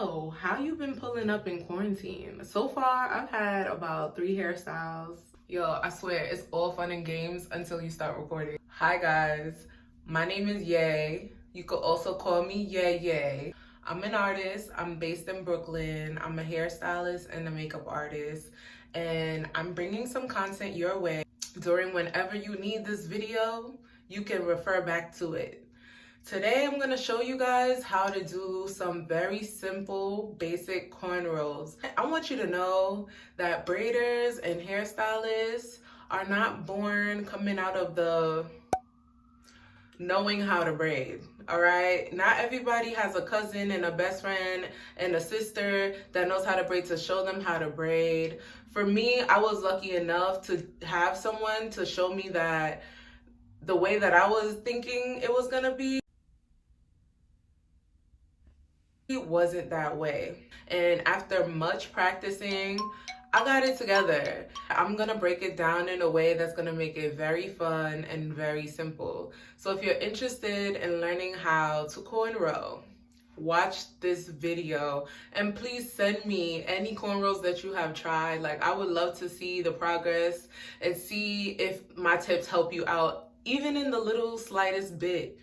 Yo, how you been pulling up in quarantine? So far, I've had about 3 hairstyles. Yo, I swear, it's all fun and games until you start recording. Hi guys, my name is Yay. You could also call me Yay Yay. I'm an artist. I'm based in Brooklyn. I'm a hairstylist and a makeup artist. And I'm bringing some content your way. During whenever you need this video, you can refer back to it. Today I'm going to show you guys how to do some very simple basic cornrows. I want you to know that braiders and hairstylists are not born coming out of the knowing how to braid. All right, not everybody has a cousin and a best friend and a sister that knows how to braid to show them how to braid. For me, I was lucky enough to have someone to show me that the way that I was thinking it was gonna be, it wasn't that way. And after much practicing, I got it together. I'm gonna break it down in a way that's gonna make it very fun and very simple. So if you're interested in learning how to cornrow, watch this video and please send me any cornrows that you have tried. Like, I would love to see the progress and see if my tips help you out, even in the little slightest bit,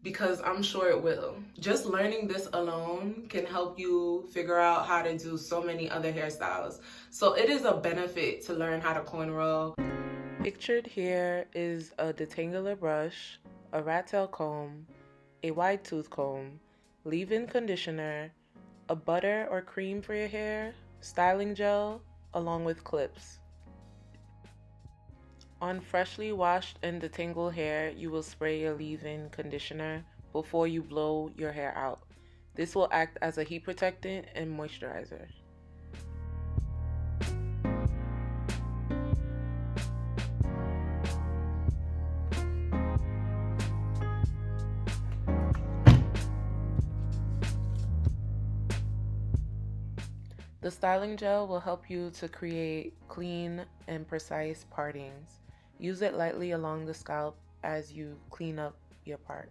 because I'm sure it will. Just learning this alone can help you figure out how to do so many other hairstyles. So it is a benefit to learn how to cornrow. Pictured here is a detangular brush, a rat tail comb, a wide tooth comb, leave-in conditioner, a butter or cream for your hair, styling gel, along with clips. On freshly washed and detangled hair, you will spray your leave-in conditioner before you blow your hair out. This will act as a heat protectant and moisturizer. The styling gel will help you to create clean and precise partings. Use it lightly along the scalp as you clean up your part.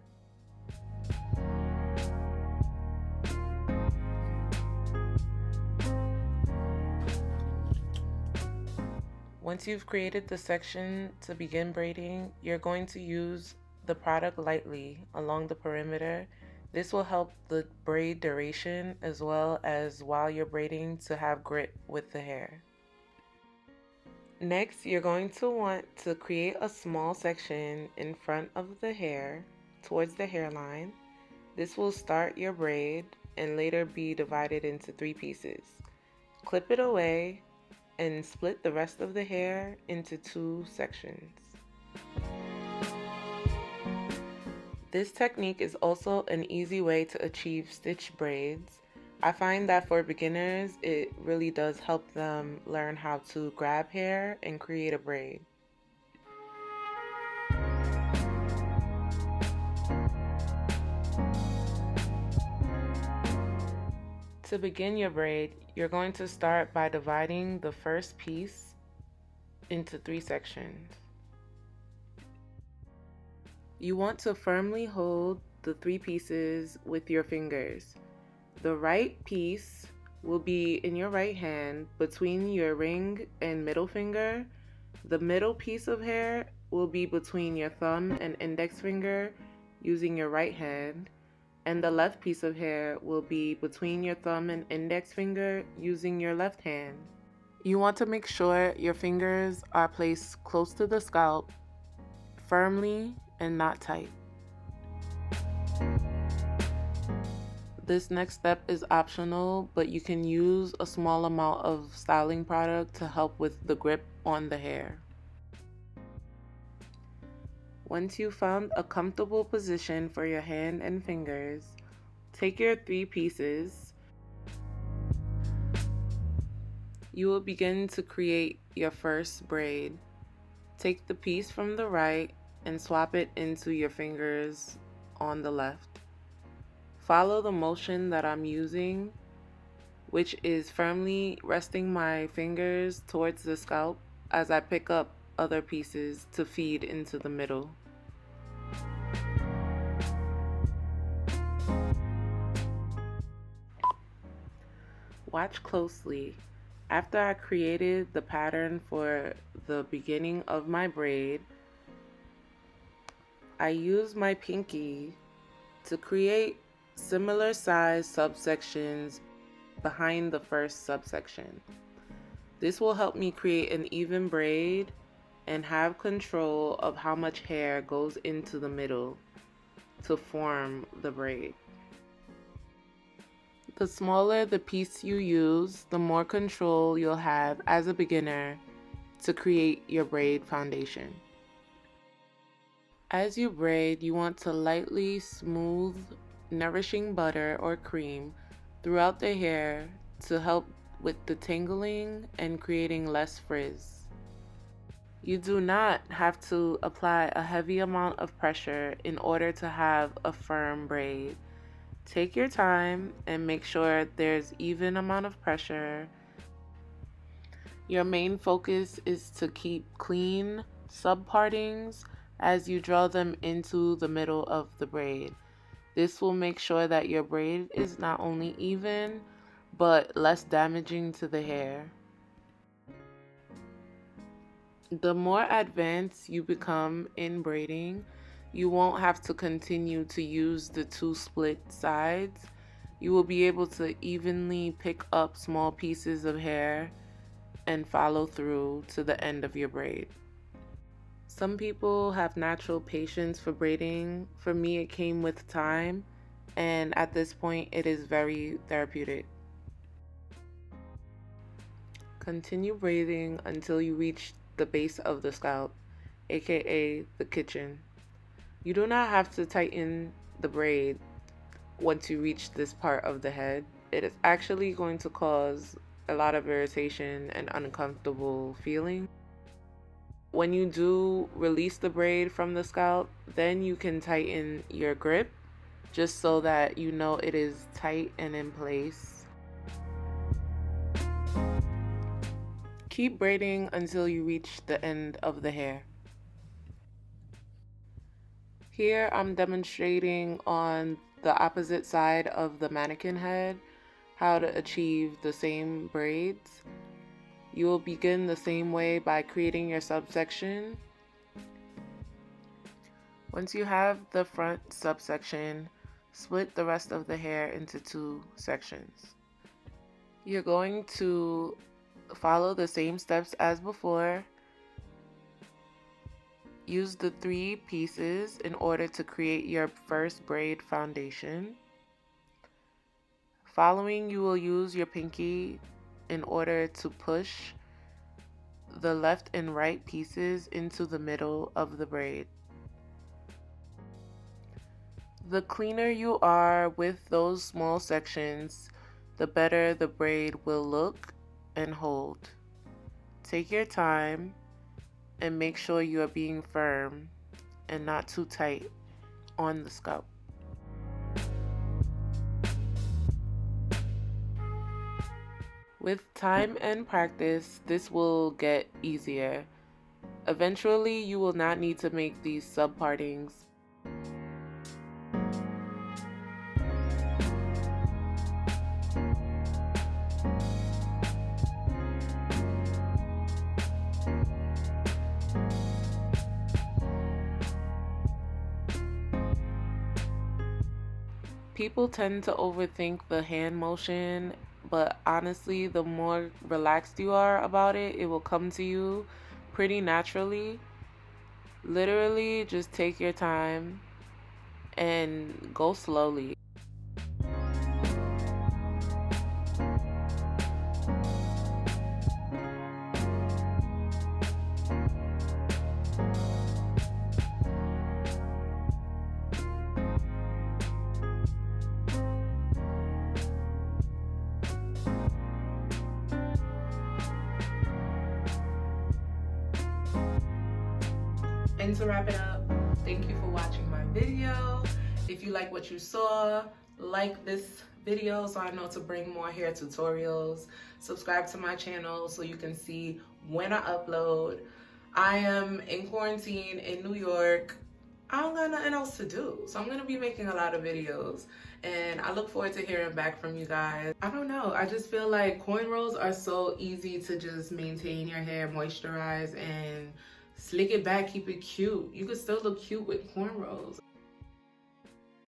Once you've created the section to begin braiding, you're going to use the product lightly along the perimeter. This will help the braid duration as well as while you're braiding to have grip with the hair. Next, you're going to want to create a small section in front of the hair towards the hairline. This will start your braid and later be divided into 3 pieces. Clip it away and split the rest of the hair into 2 sections. This technique is also an easy way to achieve stitch braids. I find that for beginners, it really does help them learn how to grab hair and create a braid. To begin your braid, you're going to start by dividing the first piece into 3 sections. You want to firmly hold the 3 pieces with your fingers. The right piece will be in your right hand between your ring and middle finger. The middle piece of hair will be between your thumb and index finger using your right hand. And the left piece of hair will be between your thumb and index finger using your left hand. You want to make sure your fingers are placed close to the scalp, firmly and not tight. This next step is optional, but you can use a small amount of styling product to help with the grip on the hair. Once you've found a comfortable position for your hand and fingers, take your 3 pieces. You will begin to create your first braid. Take the piece from the right and swap it into your fingers on the left. Follow the motion that I'm using, which is firmly resting my fingers towards the scalp as I pick up other pieces to feed into the middle. Watch closely. After I created the pattern for the beginning of my braid, I used my pinky to create similar size subsections behind the first subsection. This will help me create an even braid and have control of how much hair goes into the middle to form the braid. The smaller the piece you use, the more control you'll have as a beginner to create your braid foundation. As you braid, you want to lightly smooth nourishing butter or cream throughout the hair to help with the tangling and creating less frizz. You do not have to apply a heavy amount of pressure in order to have a firm braid. Take your time and make sure there's even amount of pressure. Your main focus is to keep clean subpartings as you draw them into the middle of the braid. This will make sure that your braid is not only even, but less damaging to the hair. The more advanced you become in braiding, you won't have to continue to use the two split sides. You will be able to evenly pick up small pieces of hair and follow through to the end of your braid. Some people have natural patience for braiding. For me, it came with time, and at this point, it is very therapeutic. Continue braiding until you reach the base of the scalp, aka the kitchen. You do not have to tighten the braid once you reach this part of the head. It is actually going to cause a lot of irritation and uncomfortable feeling. When you do release the braid from the scalp, then you can tighten your grip just so that you know it is tight and in place. Keep braiding until you reach the end of the hair. Here I'm demonstrating on the opposite side of the mannequin head how to achieve the same braids. You will begin the same way by creating your subsection. Once you have the front subsection, split the rest of the hair into two sections. You're going to follow the same steps as before. Use the 3 pieces in order to create your first braid foundation. Following, you will use your pinky in order to push the left and right pieces into the middle of the braid. The cleaner you are with those small sections, the better the braid will look and hold. Take your time and make sure you are being firm and not too tight on the scalp. With time and practice, this will get easier. Eventually, you will not need to make these subpartings. People tend to overthink the hand motion, but honestly, the more relaxed you are about it, it will come to you pretty naturally. Literally, just take your time and go slowly. And to wrap it up, thank you for watching my video. If you like what you saw, like this video so I know to bring more hair tutorials. Subscribe to my channel so you can see when I upload. I am in quarantine in New York. I don't got nothing else to do. So I'm gonna be making a lot of videos, and I look forward to hearing back from you guys. I don't know, I just feel like cornrows are so easy to just maintain your hair, moisturize, and slick it back, keep it cute. You can still look cute with cornrows.